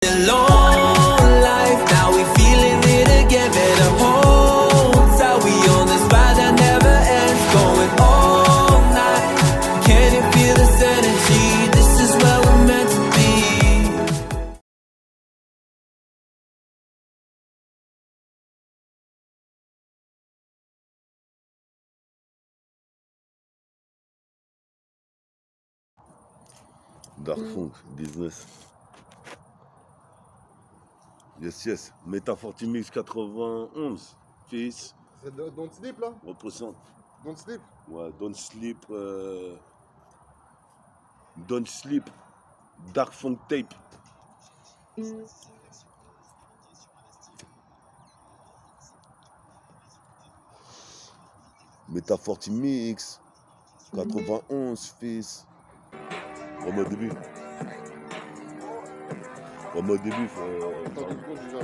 Long life, now we feeling it again. Better hold tight, we on this ride that never ends, going all night. Can you feel this energy? This is where we're meant to be. Dark Funk, business. Yes, yes. Metafortimix 91, fils. C'est Don't Sleep là? Représente. Don't Sleep? Ouais, Don't Sleep. Don't Sleep. Dark Funk Tape. Metafortimix 91, fils. Vraiment au début. Vraiment au début, Attends, du coup, déjà,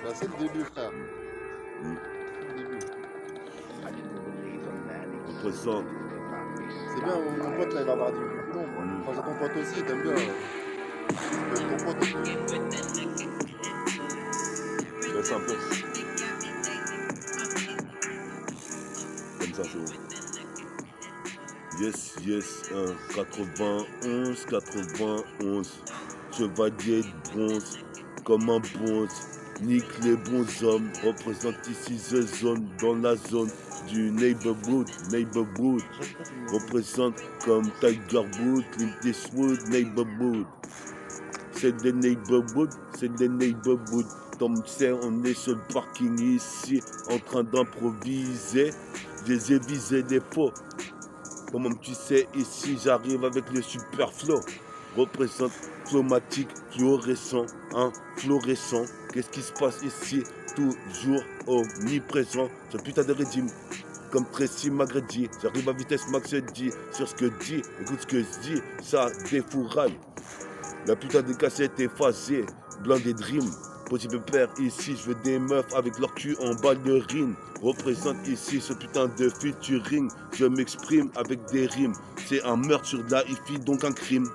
bah, c'est le début, frère. Mm. C'est le début. Représente. C'est bien, mon pote là, il va avoir du boulot. Quand j'ai ton pote aussi, t'aimes bien. Ton pote aussi. Laisse un peu. Comme ça, c'est bon. Yes, yes, 91, 91. Chevalier de bronze, comme un bronze. Nique les bons hommes, représente ici The Zone dans la zone du neighborhood. Représente comme Tiger Wood, Clint Eastwood, neighborhood. C'est des neighborhood. Tom sait, on est sur le parking ici, en train d'improviser. Je les ai visés des faux. Comment tu sais, ici j'arrive avec le super flow. Représente flomatique, fluorescent, fluorescent. Qu'est-ce qui se passe ici? Toujours omniprésent. Ce putain de régime. Comme Tracy McGrady, j'arrive à vitesse max dit sur ce que dit. Écoute ce que je dis, ça défouraille. La putain de cassette effacée, blindé de rimes. Possible père, ici je veux des meufs avec leur cul en ballerine. Représente ici ce putain de featuring. Je m'exprime avec des rimes. C'est un meurtre sur de la hi-fi, donc un crime.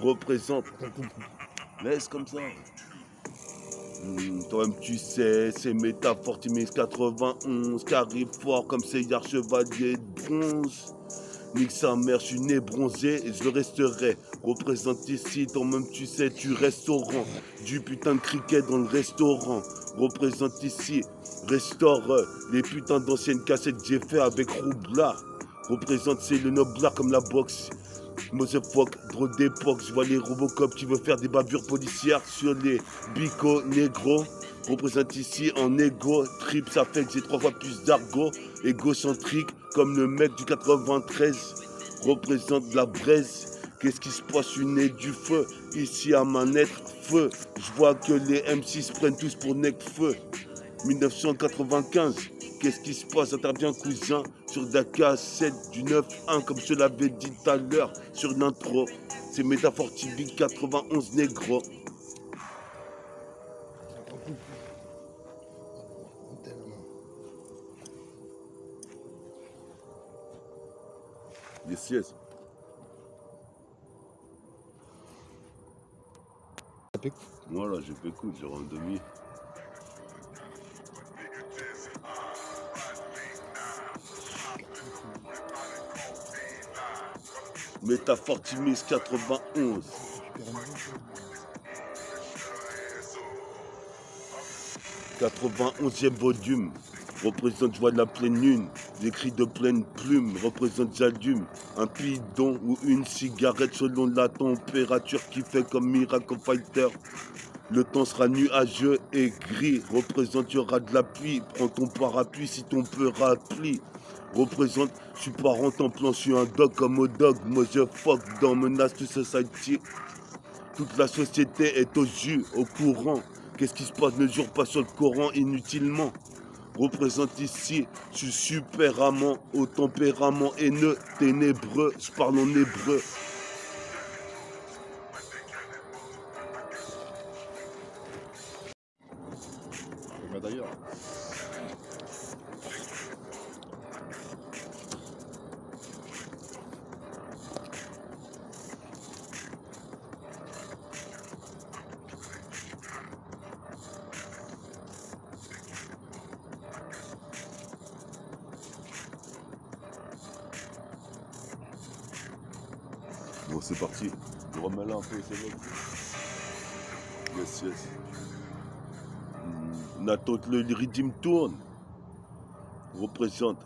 Représente. Laisse comme ça. Toi-même tu sais, c'est Metafortimix 91 qui arrive fort comme c'est hier chevalier de bronze. Nique sa mère, je suis né bronzé et je le resterai. Représente ici, toi-même tu sais, tu restaurant. Du putain de cricket dans le restaurant. Représente ici, restaure les putains d'anciennes cassettes que j'ai fait avec Roublard. Représente, c'est le noblard comme la boxe. Motherfuck, drôle d'époque, je vois les Robocop qui veulent faire des bavures policières sur les bico négros. Représente ici en égo, trip, ça fait que j'ai 3 fois plus d'argot, égocentrique comme le mec du 93. Représente la braise, qu'est-ce qui se passe, je suis né du feu, ici à manette, feu. Je vois que les M6 prennent tous pour Necfeu. 1995, qu'est-ce qui se passe? Intervient cousin sur Dakar 7 du 9-1 comme je l'avais dit tout à l'heure sur l'intro. C'est Metafortimix 91 négro. Yes, yes. Voilà, je t'écoute, j'ai rendu demi. Metafortimix 91. « 91e volume, représente joie de la pleine lune, j'écris de pleine plume, représente j'allume, un bidon ou une cigarette selon la température qui fait comme Miracle Fighter. Le temps sera nuageux et gris, représente il y aura de la pluie, prends ton parapluie si ton parapluie. Représente, je suis pas en plan, je suis un dog comme au dog, moi je fuck dans Menace to Society. Toute la société est au jus, au courant. Qu'est-ce qui se passe? Ne jure pas sur le Coran inutilement. Représente ici, je suis super amant, au tempérament haineux, ténébreux, je parle en hébreu. Mais d'ailleurs. Bon, c'est parti. Remets-la un peu, c'est bon. Yes, yes. Nathan, le rythme tourne. Représente.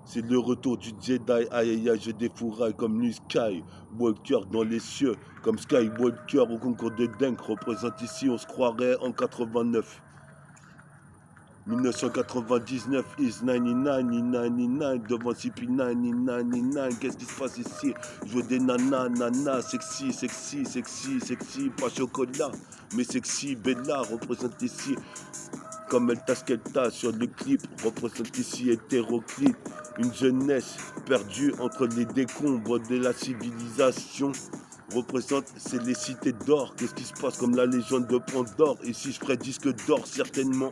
C'est le retour du Jedi. Aïe aïe aïe, je défouraille comme Luke Skywalker dans les cieux. Comme Skywalker au concours de dingue. Représente ici, on se croirait en 89. 1999 is 99 devant CP 99. Qu'est-ce qui se passe ici? Je veux des nanas, sexy, pas chocolat, mais sexy, Bella représente ici. Comme elle t'a ce qu'elle t'a sur le clip, représente ici hétéroclite. Une jeunesse perdue entre les décombres de la civilisation. Représente, c'est les cités d'or. Qu'est-ce qui se passe comme la légende de Pandore? Ici je ferai disque d'or certainement.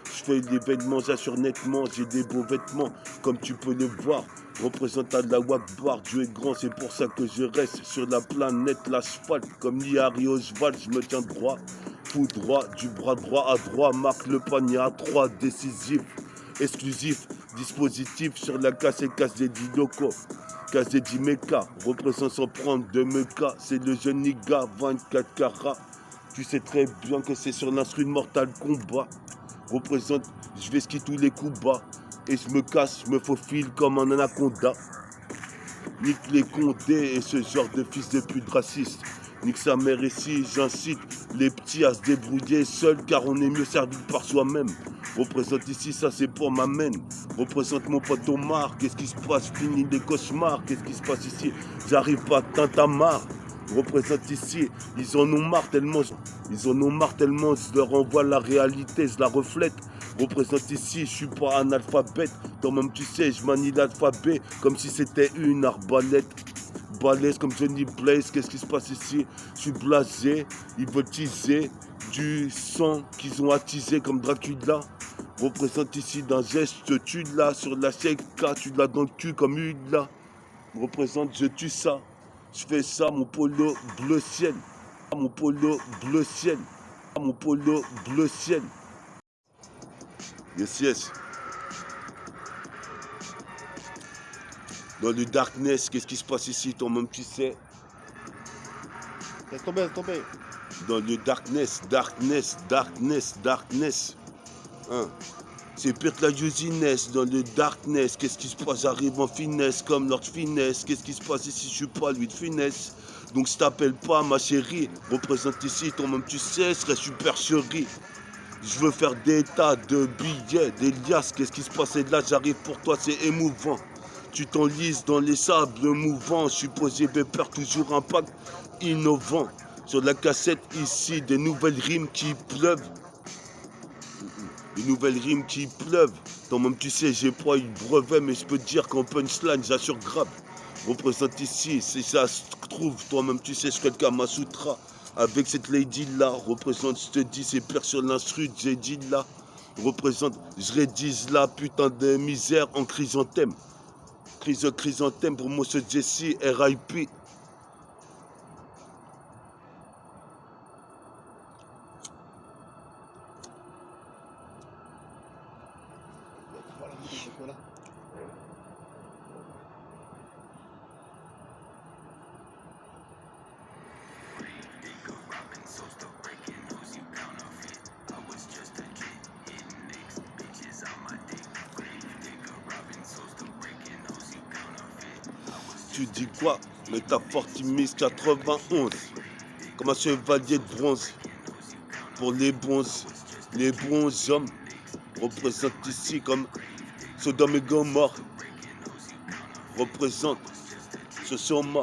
Je fais l'événement, j'assure nettement, j'ai des beaux vêtements, comme tu peux le voir. Représentant de la Wakbar, Dieu est grand, c'est pour ça que je reste sur la planète, l'asphalte. Comme Harry Oswald, je me tiens droit, tout droit, du bras droit à droit, marque le panier à 3, décisif, exclusif, dispositif sur la casse et casse des 10 locaux. Casse des 10 méca, représente sans prendre de meca, c'est le jeune Niga, 24 carats. Tu sais très bien que c'est sur l'instru de Mortal Kombat. Représente, je vais skier tous les coups bas. Et je me casse, je me faufile comme un anaconda. Nique les condés et ce genre de fils de pute raciste. Nique sa mère ici, j'incite les petits à se débrouiller seuls car on est mieux servi par soi-même. Représente ici, ça c'est pour ma mène. Représente mon pote Omar, qu'est-ce qui se passe? Fini les cauchemars, qu'est-ce qui se passe ici? J'arrive pas à Tintamar. Représente ici, ils en ont marre tellement, je leur envoie la réalité, je la reflète. Représente ici, je suis pas analphabète, toi-même tu sais, je manie l'alphabet comme si c'était une arbalète. Balèze comme Johnny Blaze, qu'est-ce qui se passe ici? Je suis blasé, ils veulent teaser du sang qu'ils ont attisé comme Dracula. Représente ici d'un geste, tu l'as sur la CK, tu l'as dans le cul comme une là. Représente, je tue ça. Je fais ça, mon polo bleu ciel. Mon polo bleu ciel. Mon polo bleu ciel. Yes, yes. Dans le darkness, qu'est-ce qui se passe ici? Toi-même, tu sais. Laisse tomber, laisse tomber. Dans le darkness. Hein. C'est pire que la usiness dans le darkness. Qu'est-ce qui se passe? J'arrive en finesse comme Lord Finesse. Qu'est-ce qui se passe ici? Je suis pas lui de finesse. Donc je t'appelle pas ma chérie. Représente ici, toi-même tu sais, serait super chérie. Je veux faire des tas de billets, des liasses. Qu'est-ce qui se passe? Et là j'arrive pour toi, c'est émouvant. Tu t'enlises dans les sables mouvants. Je suis posé pépère, toujours impact innovant. Sur la cassette ici, des nouvelles rimes qui pleuvent. Des nouvelles rimes qui pleuvent. Toi-même tu sais, j'ai pas eu de brevet, mais je peux te dire qu'en punchline, j'assure grave. Représente ici, si ça se trouve, toi-même tu sais, je fais le Kamasutra. Avec cette lady là, représente, je te dis, c'est pire sur l'instru, j'ai dit là. Représente, je rédise la putain de misère en chrysanthème. Chrysanthème pour moi, ce Jesse, RIP. Tu dis quoi? Mais t'as Fortimis 91 comme un chevalier de bronze. Pour les bons hommes représente ici comme Sodome et Gomorrhe. Représente ce Soma.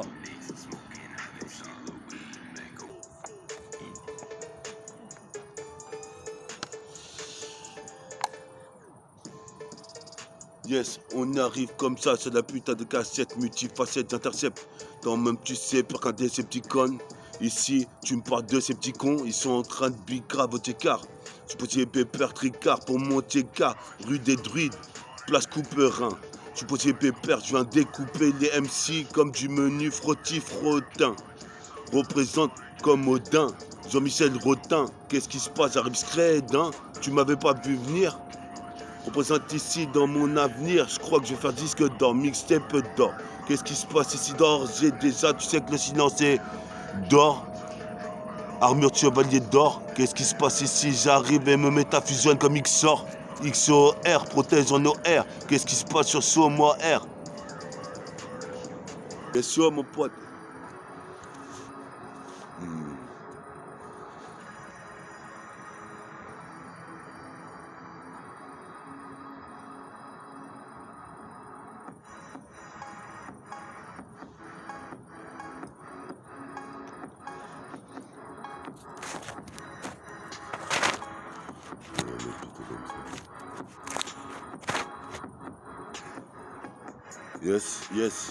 Yes, on arrive comme ça sur la putain de cassette multifacette d'intercept. Toi-même tu sais, pour qu'un Decepticon. Ici, tu me parles de ces petits cons, ils sont en train de bigra votre écart. Je peux tirer Pépère Tricard pour monter car rue des Druides, place Couperin. Je peux tirer Pépère, je viens découper les MC comme du menu frottis-frottin. Représente comme Odin, Jean-Michel Rotin. Qu'est-ce qui se passe? J'arrive scred, hein? Tu m'avais pas vu venir? Représente ici dans mon avenir, je crois que je vais faire disque d'or, mixtape d'or. Qu'est-ce qui se passe ici d'or? J'ai déjà, tu sais que le silence est d'or. Armure de chevalier d'or. Qu'est-ce qui se passe ici? J'arrive et me métafusionne comme XOR. XOR, protège en OR. Qu'est-ce qui se passe sur ce moi R? Bien sûr mon pote.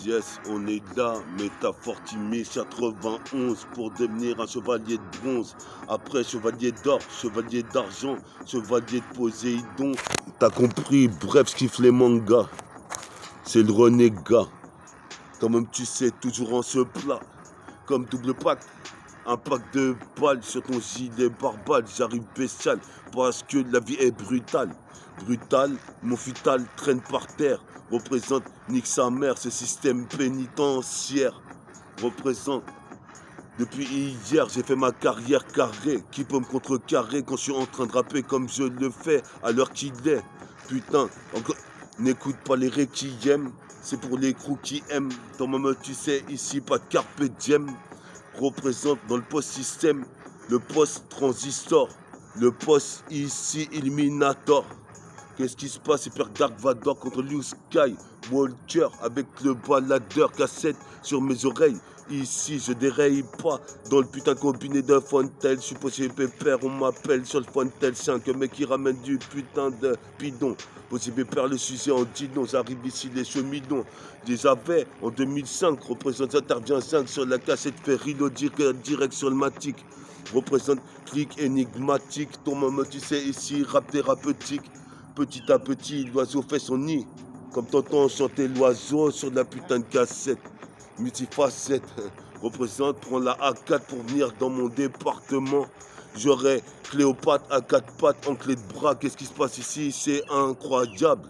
Yes, on est là, Métafortimé 91 pour devenir un chevalier de bronze. Après, chevalier d'or, chevalier d'argent, chevalier de Poséidon. T'as compris, bref, je kiffe les mangas. C'est le renégat. Toi-même, tu sais, toujours en ce plat. Comme double pack. Un pack de balles sur ton gilet barbale. J'arrive bestial parce que la vie est brutale. Brutale, mon futal traîne par terre. Représente, nique sa mère, ce système pénitentiaire. Représente, depuis hier, j'ai fait ma carrière carrée. Qui peut me contrecarrer quand je suis en train de rapper comme je le fais à l'heure qu'il est? Putain, encore, n'écoute pas les requiem. C'est pour les crews qui aiment. Dans ma main, tu sais, ici, pas de carpe diem. Représente dans le post-système, le post-transistor, le post ici Illuminator. Qu'est-ce qui se passe? C'est Père Dark Vador contre Liu Sky Walker avec le baladeur cassette sur mes oreilles. Ici, je déraille pas dans le putain de combiné de Fontel. Je suis possible pépère, on m'appelle sur le Fontel 5. Un mec qui ramène du putain de bidon. Possible pépère, le sujet en dino. J'arrive ici, les chemidons. Déjà fait en 2005. Représente, intervient 5 sur la cassette. Fait reloader direct sur le matic. Représente clic énigmatique. Ton maman, tu sais, ici, rap thérapeutique. Petit à petit, l'oiseau fait son nid. Comme t'entends chanter l'oiseau sur la putain de cassette. Multifacette, représente, prends la A4 pour venir dans mon département. J'aurai Cléopâtre à 4 pattes en clé de bras. Qu'est-ce qui se passe ici? C'est incroyable.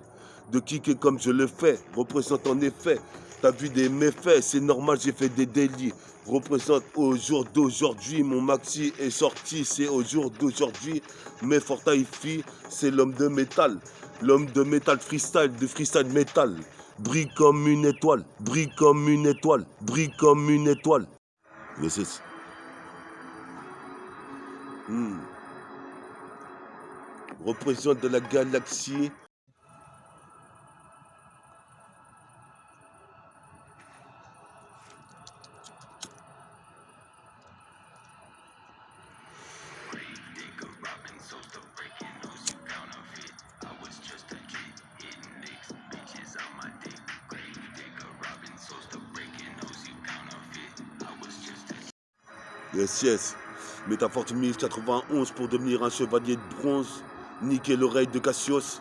De kicker comme je le fais, représente en effet. T'as vu des méfaits, c'est normal, j'ai fait des délits. Représente au jour d'aujourd'hui, mon maxi est sorti, c'est au jour d'aujourd'hui. Mais Fortify, c'est l'homme de métal. L'homme de métal freestyle, de freestyle métal. Brille comme une étoile, brille comme une étoile, brille comme une étoile. Yes, yes. Représente de la galaxie. Yes. Métafortimé 91 pour devenir un chevalier de bronze. Niquer l'oreille de Cassius.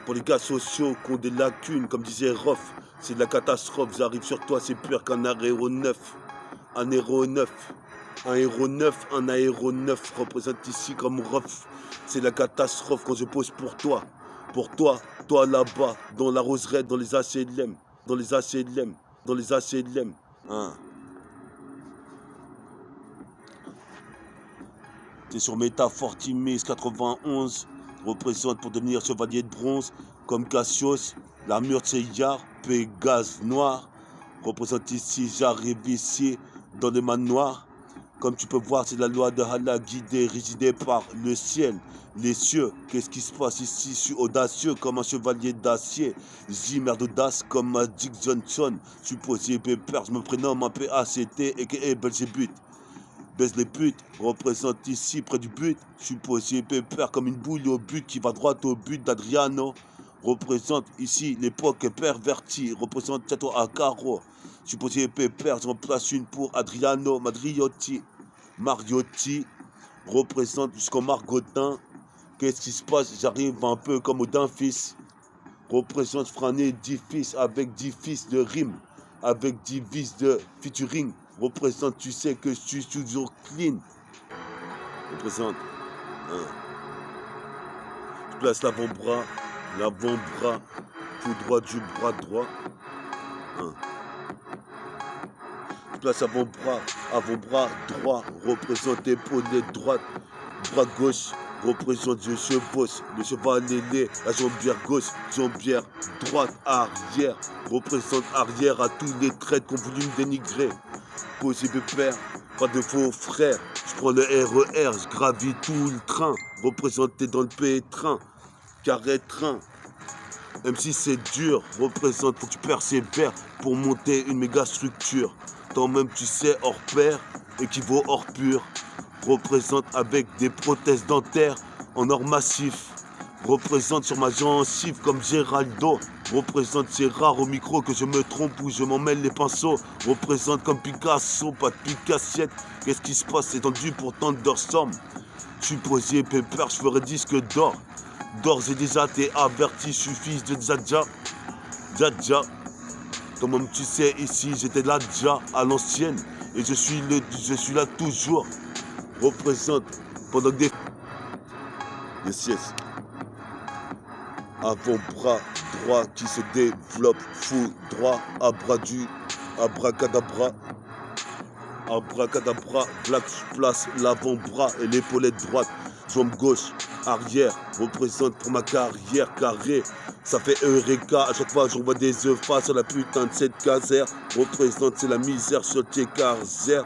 Pour les gars sociaux qui ont des lacunes, comme disait Roff, c'est de la catastrophe. J'arrive sur toi, c'est pire qu'un aéronef. Un aéronef. Un aéronef, un aéronef représente ici comme Roff. C'est la catastrophe quand je pose pour toi. Pour toi, toi là-bas, dans la roseraie, dans les HLM. Dans les HLM. Dans les HLM. Hein. C'est sur Métafortimé 91, représente pour devenir chevalier de bronze, comme Cassius, l'armure de Seyar, Pégase noir, représente ici, j'arrive ici, dans le manoir. Comme tu peux voir, c'est la loi de Allah guidée, résidée par le ciel, les cieux. Qu'est-ce qui se passe ici? Je suis audacieux comme un chevalier d'acier. J'ai merde d'audace comme un Dick Johnson. Supposé pépère, je me prénomme un PACT et Belzébuth. Baisse les putes, représente ici près du but. Supposé pépère comme une boule au but qui va droit au but d'Adriano. Représente ici l'époque pervertie. Représente château à carreau. Supposé pépère, j'en place une pour Adriano Madriotti. Mariotti représente jusqu'au Margotin. Qu'est-ce qui se passe? J'arrive un peu comme Odin fils. Représente, je ferai un édifice avec 10 fils de rime. Avec 10 vis de featuring. Représente, tu sais que je suis toujours clean. Représente. Je place l'avant-bras l'avant-bras tout droit du bras droit. Place avant-bras droit, représente épaulette droite, bras gauche, représente je chevauche, le cheval ailé, la jambière gauche, jambière droite, arrière, représente arrière à tous les traits qu'on voulu me dénigrer. Posé pépère, pas de faux frères, je prends le RER, je gravis tout le train, représenté dans le pétrin, carré train. Même si c'est dur, représente, faut que tu persévères pour monter une méga structure. Toi-même tu sais, hors pair, équivaut hors pur. Représente avec des prothèses dentaires en or massif. Représente sur ma gencive comme Géraldo. Représente, c'est rare au micro que je me trompe ou je m'en mêle les pinceaux. Représente comme Picasso, pas de Picassiette. Qu'est-ce qui se passe, c'est tendu pour Thunder Storm. Je suis posé pépère, je ferai disque d'or. D'ores et déjà t'es averti, je suis fils de Djadja. Djadja. Toi-même tu sais, ici j'étais là déjà à l'ancienne. Et je suis là toujours. Représente pendant que des... Yes, yes. Avant-bras droit qui se développe, fou droit, abracadabra. Abracadabra, black place l'avant-bras et l'épaulette droite. Jambe gauche, arrière, représente pour ma carrière carré. Ça fait Eureka, à chaque fois je revois des œufs face à la putain de cette caserne. Représente, c'est la misère sur tes carrières.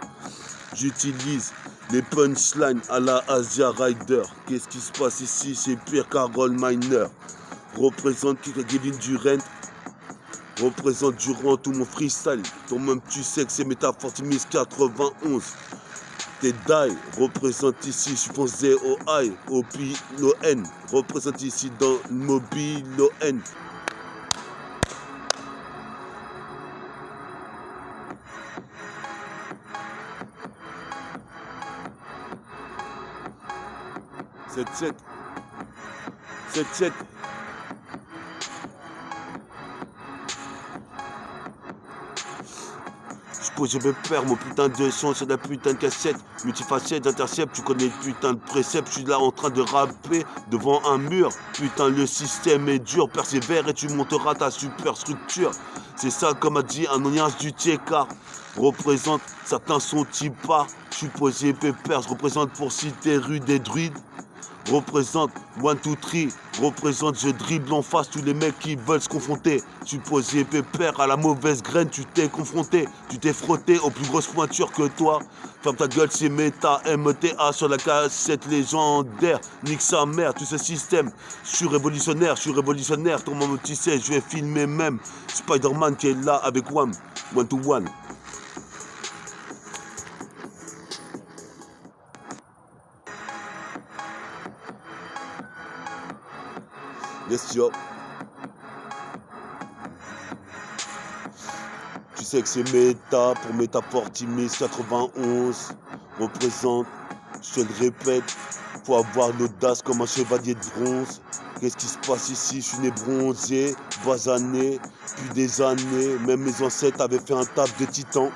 J'utilise les punchlines à la Asia Rider. Qu'est-ce qui se passe ici, c'est pire Carol Miner. Représente Kevin Durant. Représente durant tout mon freestyle. Toi-même tu sais que c'est Métafortimis 91. Tes die, représente ici, je suis posé au I, au P, l'O N. Représente ici dans le mobile, l'O N. Sept. Je vais perdre mon putain de son sur la putain de cassette. Multifacette, intercept, tu connais le putain de précepte. Je suis là en train de rapper devant un mur. Putain, le système est dur, persévère et tu monteras ta superstructure. C'est ça comme a dit un alliance du Tcheka. Représente, certains sont typas. Je suis posé pépère, je représente pour citer rue des druides. Représente 1, 2, 3, représente, je dribble en face tous les mecs qui veulent se confronter. Tu posé pépère à la mauvaise graine, tu t'es confronté, tu t'es frotté aux plus grosses pointures que toi. Ferme ta gueule, c'est méta, MTA sur la cassette légendaire. Nique sa mère, tout ce système. Je suis révolutionnaire, ton maman tu sais, je vais filmer même Spider-Man qui est là avec Wham, 1 to 1. Yes, yo. Tu sais que c'est méta pour Métafortimis 91. Représente, je te le répète, faut avoir l'audace comme un chevalier de bronze. Qu'est-ce qui se passe ici? Je suis né bronzé, basané, depuis des années. Même mes ancêtres avaient fait un taf de titan.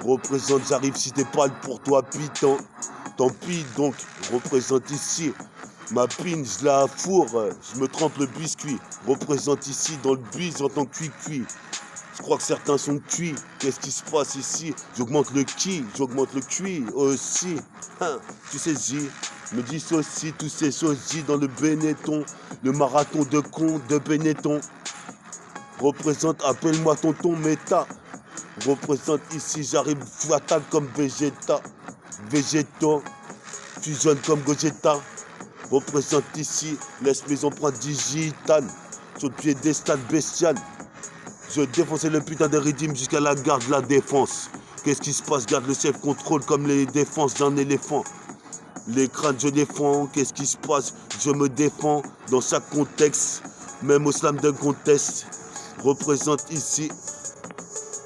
Représente, j'arrive si t'es pas pour toi, piton. Tant pis donc, représente ici. Ma pine, je la fourre, je me trempe le biscuit. Représente ici dans le bus en tant que cuit. Je crois que certains sont cuits. Qu'est-ce qui se passe ici? J'augmente le qui, j'augmente le cuit aussi. Tu sais, me dissocie tous ces sosis dans le Benetton. Le marathon de con de Benetton. Représente, appelle-moi tonton méta. Représente ici, j'arrive fatal comme Vegeta. Végétaux, fusionne comme Gogeta. Représente ici, laisse mes empreintes digitales sur le piédestal bestial. Je défonçais le putain de rythme jusqu'à la garde de la défense. Qu'est-ce qui se passe? Garde le self-control comme les défenses d'un éléphant. Les crânes je défends, qu'est-ce qui se passe? Je me défends dans chaque contexte, même au slam d'un contest. Représente ici,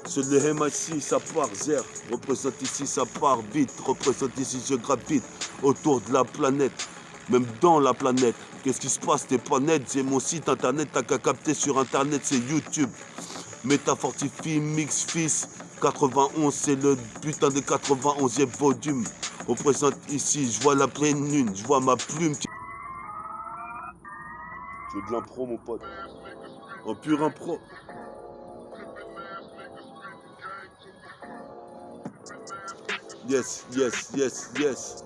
sur le MIC ça part zère. Représente ici ça part vite. Représente ici je gravite autour de la planète. Même dans la planète, qu'est-ce qui se passe? T'es pas net, j'ai mon site internet, t'as qu'à capter sur internet, c'est YouTube. Métafortimis Mix Fils 91, c'est le putain de 91e volume. Représente ici, je vois la pleine lune, je vois ma plume qui... Je veux de l'impro, mon pote. En pur impro. Yes, yes, yes, yes.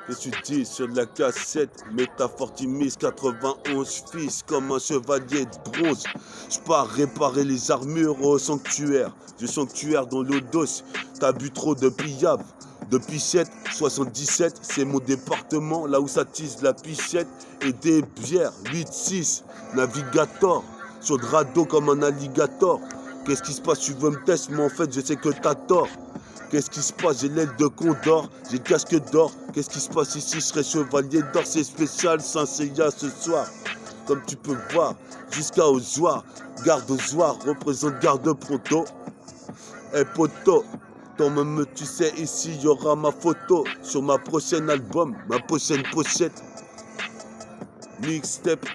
Qu'est-ce que tu dis sur de la cassette? Métafortimis 91 fils comme un chevalier de bronze. Je pars réparer les armures au sanctuaire. Du sanctuaire dans l'eau d'os. T'as bu trop de pillaves. De pichette, 77, c'est mon département. Là où ça tisse la pichette et des bières. 8-6, navigator. Sur le radeau comme un alligator. Qu'est-ce qui se passe? Tu veux me tester, mais en fait je sais que t'as tort. Qu'est-ce qui se passe? J'ai l'aile de condor, j'ai le casque d'or. Qu'est-ce qui se passe ici? Je serai chevalier d'or, c'est spécial Saint-Seiya ce soir. Comme tu peux voir, jusqu'à Ozoir. Garde Ozoir, représente garde pronto. Eh poto, toi-même tu sais ici y aura ma photo. Sur ma prochaine album, ma prochaine pochette. Mixtape,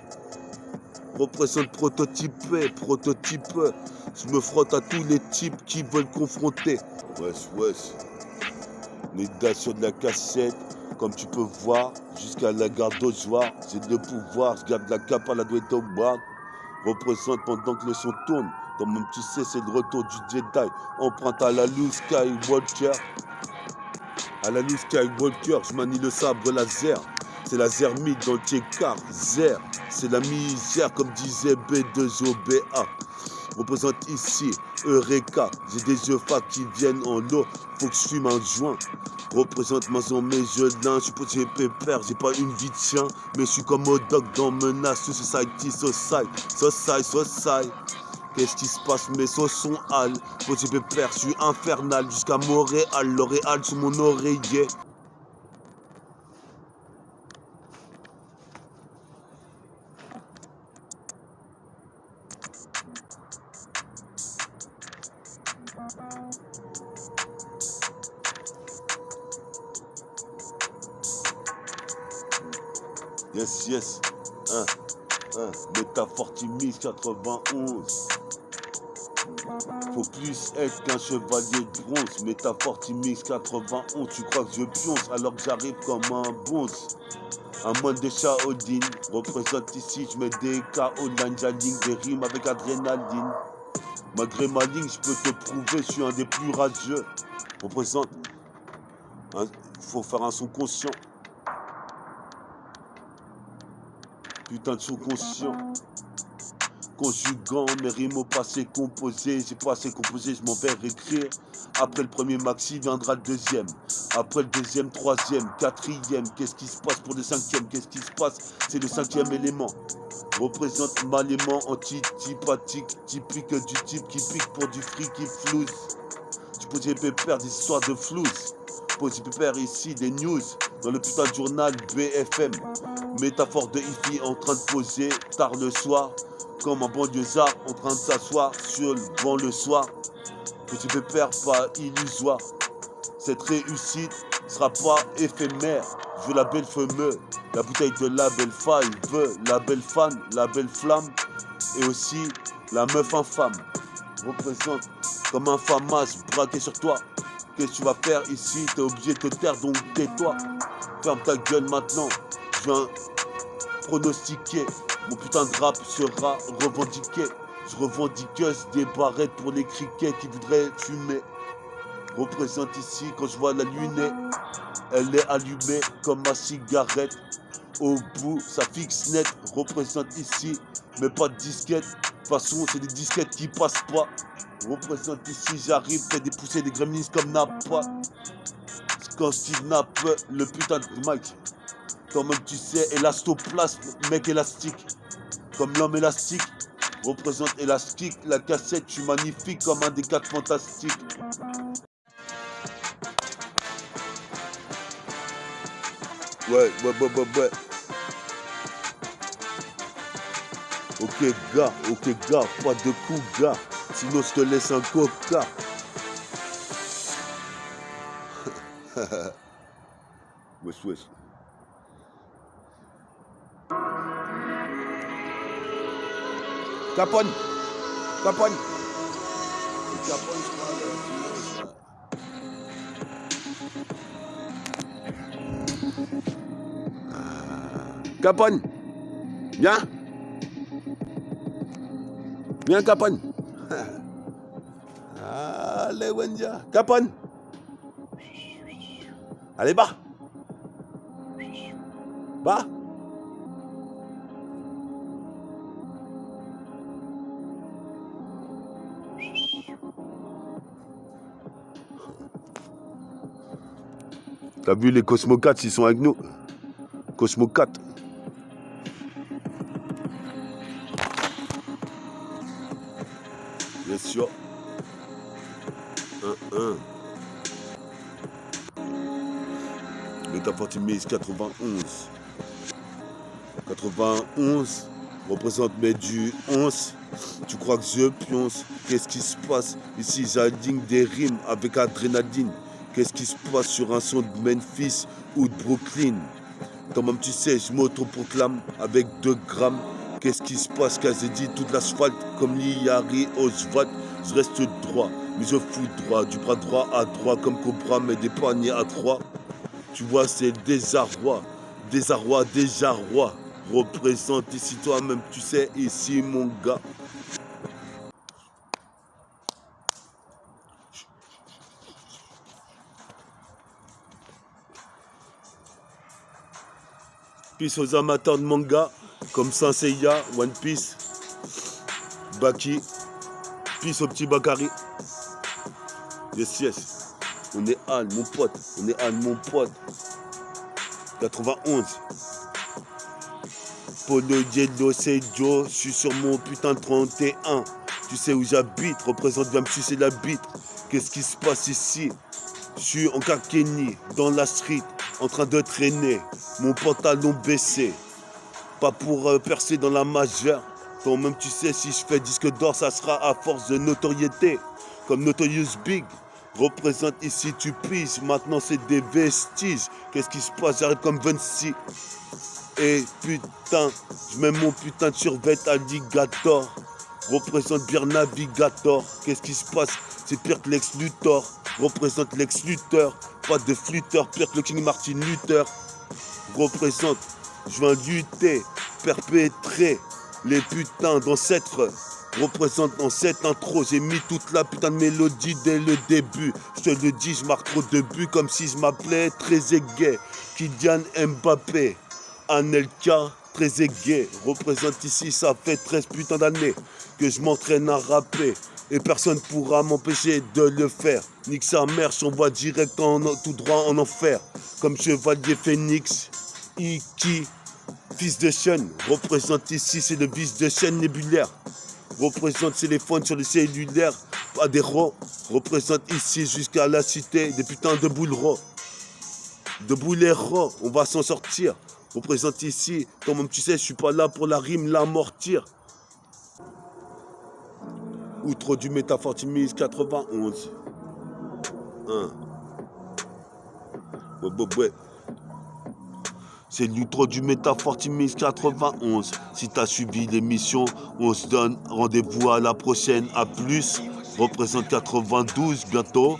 représente prototypé. Je me frotte à tous les types qui veulent confronter. Wesh. Les gars sur de la cassette, comme tu peux voir, jusqu'à la garde d'Ozoir. J'ai le pouvoir, je garde la cape à la douette au bras. Représente pendant que le son tourne. Toi-même tu sais, c'est le retour du Jedi. Emprunte à la Luke Skywalker. À la Luke Skywalker, je manie le sabre laser. C'est la zermite dans le Tchekar, zer. C'est la misère comme disait B2OBA. Représente ici Eureka. J'ai des yeux fat qui viennent en lot. Faut que je fume un joint. Représente Mazon mes gelins. Je suis posé pépère. J'ai pas une vie de chien. Mais je suis comme Odog dans Menace. Society. Qu'est-ce qui se passe? Mes sauces sont hal. Posé pépère. Je suis infernal. Jusqu'à Montréal. L'Oréal sous mon oreiller. Yes. Métafortimis 91. Faut plus être qu'un chevalier de bronze. Métafortimis 91. Tu crois que je pionce alors que j'arrive comme un bonze. Un moine de Shaolin. Représente ici, je mets des KO, ninjaling, des rimes avec adrénaline. Malgré ma ligne, je peux te prouver, je suis un des plus rageux. Représente. Faut faire un son conscient. Putain de sous-conscient. Conjuguant mes rimes au passé composé. J'ai pas assez composé, je m'en vais réécrire. Après le premier maxi viendra le deuxième. Après le deuxième, troisième, quatrième. Qu'est-ce qui se passe pour le cinquième? Qu'est-ce qui se passe? C'est le cinquième élément. Représente malément, antipathique, typique du type qui pique pour du fric qui flouze. Tu peux pépère des histoires de flouze. Posé pépère ici des news dans le putain de journal BFM. Métaphore de hippie en train de poser tard le soir. Comme un banlieusard en train de s'asseoir sur le banc le soir. Posé pépère pas illusoire. Cette réussite sera pas éphémère. Je veux la belle fameuse, la bouteille de la belle faille, la belle fan, la belle flamme. Et aussi la meuf infâme. Représente comme un famas braqué sur toi. Qu'est-ce que tu vas faire ici? T'es obligé de te taire, donc tais-toi. Ferme ta gueule maintenant. Je viens pronostiquer. Mon putain de rap sera revendiqué. Je revendiqueuse des barrettes pour les criquets qui voudraient fumer. Représente ici quand je vois la lunette. Elle est allumée comme ma cigarette. Au bout, ça fixe net. Représente ici, mais pas de disquette. De toute façon, c'est des disquettes qui passent pas. Représente ici, j'arrive, fais des poussées, des gremlins comme Napa. Quand je kidnappe le putain de mic. Toi-même tu sais, élastoplasme, mec élastique. Comme l'homme élastique. Représente élastique, la cassette, je suis magnifique comme un des 4 fantastiques. Ouais. Ok gars, pas de coup gars. Sinon je te laisse un coca. Wesh. Capogne. Capone. Viens. Viens, Capone. Allez, Wendia. Capone. Allez, bas. Bas. T'as vu les Cosmo 4, ils sont avec nous. Cosmo 4. Bien sûr. 1-1. Métafortimise 91. 91 représente mais du 11. Tu crois que je pionce? Qu'est-ce qui se passe? Ici j'aligne des rimes avec adrénaline. Qu'est-ce qui se passe sur un son de Memphis ou de Brooklyn? Toi-même tu sais, je m'auto-proclame avec 2 grammes. Qu'est-ce qui se passe? Quand j'ai dit toute l'asphalte comme l'Iari Oswald. Je reste droit, mais je fous droit. Du bras droit à droit comme Cobra, mais des poignets à 3. Tu vois, c'est le désarroi. Désarroi, déjà roi. Représente ici toi-même, tu sais, ici mon gars. Peace aux amateurs de manga, comme Saint Seiya, One Piece, Baki, peace au petit Bakari. Yes, yes. On est Anne, mon pote. On est Anne, mon pote. 91. Polo Yellow, c'est Joe. Je suis sur mon putain de 31. Tu sais où j'habite. Représente, viens me sucer la bite. Qu'est-ce qui se passe ici? Je suis en Kakeni, dans la street, en train de traîner. Mon pantalon baissé. Pas pour percer dans la majeure. Toi-même, tu sais, si je fais disque d'or, ça sera à force de notoriété. Comme Notorious Big. Représente ici, tu pises. Maintenant, c'est des vestiges. Qu'est-ce qui se passe? J'arrive comme Vinci. Et putain, je mets mon putain de survêt alligator. Représente bien Navigator. Qu'est-ce qui se passe? C'est pire que Lex Luthor. Représente Lex Luthor. Pas de flûteur, pire que le King Martin Luther. Représente, je viens lutter, perpétrer les putains d'ancêtres. Représente dans cette intro, j'ai mis toute la putain de mélodie dès le début. Je te le dis, je marque trop de buts comme si je m'appelais Trezeguet. Kylian Mbappé, Anelka, Trezeguet. Représente ici, ça fait 13 putains d'années que je m'entraîne à rapper. Et personne pourra m'empêcher de le faire. Nique sa mère, j'envoie direct tout droit en enfer. Comme Chevalier Phoenix, Iki, fils de Sean. Représente ici, c'est le fils de Sean nébulaire. Représente téléphone sur les cellulaires, pas des rots. Représente ici jusqu'à la cité des putains de boulerots. De boulerots, on va s'en sortir. Représente ici, toi-même tu sais, je suis pas là pour la rime, l'amortir. Outro du Métafortimise 91. 1. Ouais. C'est l'outro du Métafortimise 91. Si t'as suivi l'émission, on se donne rendez-vous à la prochaine. A plus. Représente 92 bientôt.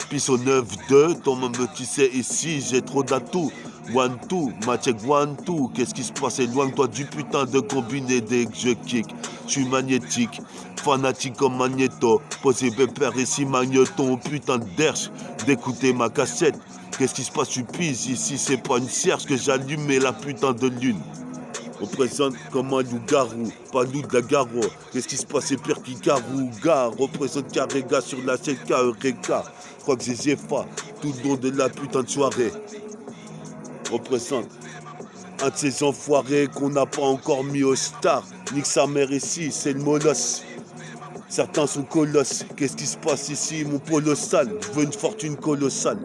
Peace au 9-2. Toi-même tu sais ici, j'ai trop d'atouts. 1-2, Macheck 1-2. Qu'est-ce qui se passe? Éloigne-toi du putain de combiné dès que je kick. Je suis magnétique, fanatique comme Magneto. Posé pépère ici, magneton, putain derche. D'écouter ma cassette. Qu'est-ce qui se passe? Tu pises ici, c'est pas une cierge que j'allumais la putain de lune. Représente comme un loup-garou, pas loup de la garo. Qu'est-ce qui se passe? C'est pire qu'Igarou, gars. Représente Carrega sur la CK Eureka. Je crois que c'est Zepha, tout le long de la putain de soirée. Représente un de ces enfoirés qu'on n'a pas encore mis au star. Nique sa mère ici, c'est le molosse. Certains sont colosses. Qu'est-ce qui se passe ici, mon polo sale? Je veux une fortune colossale.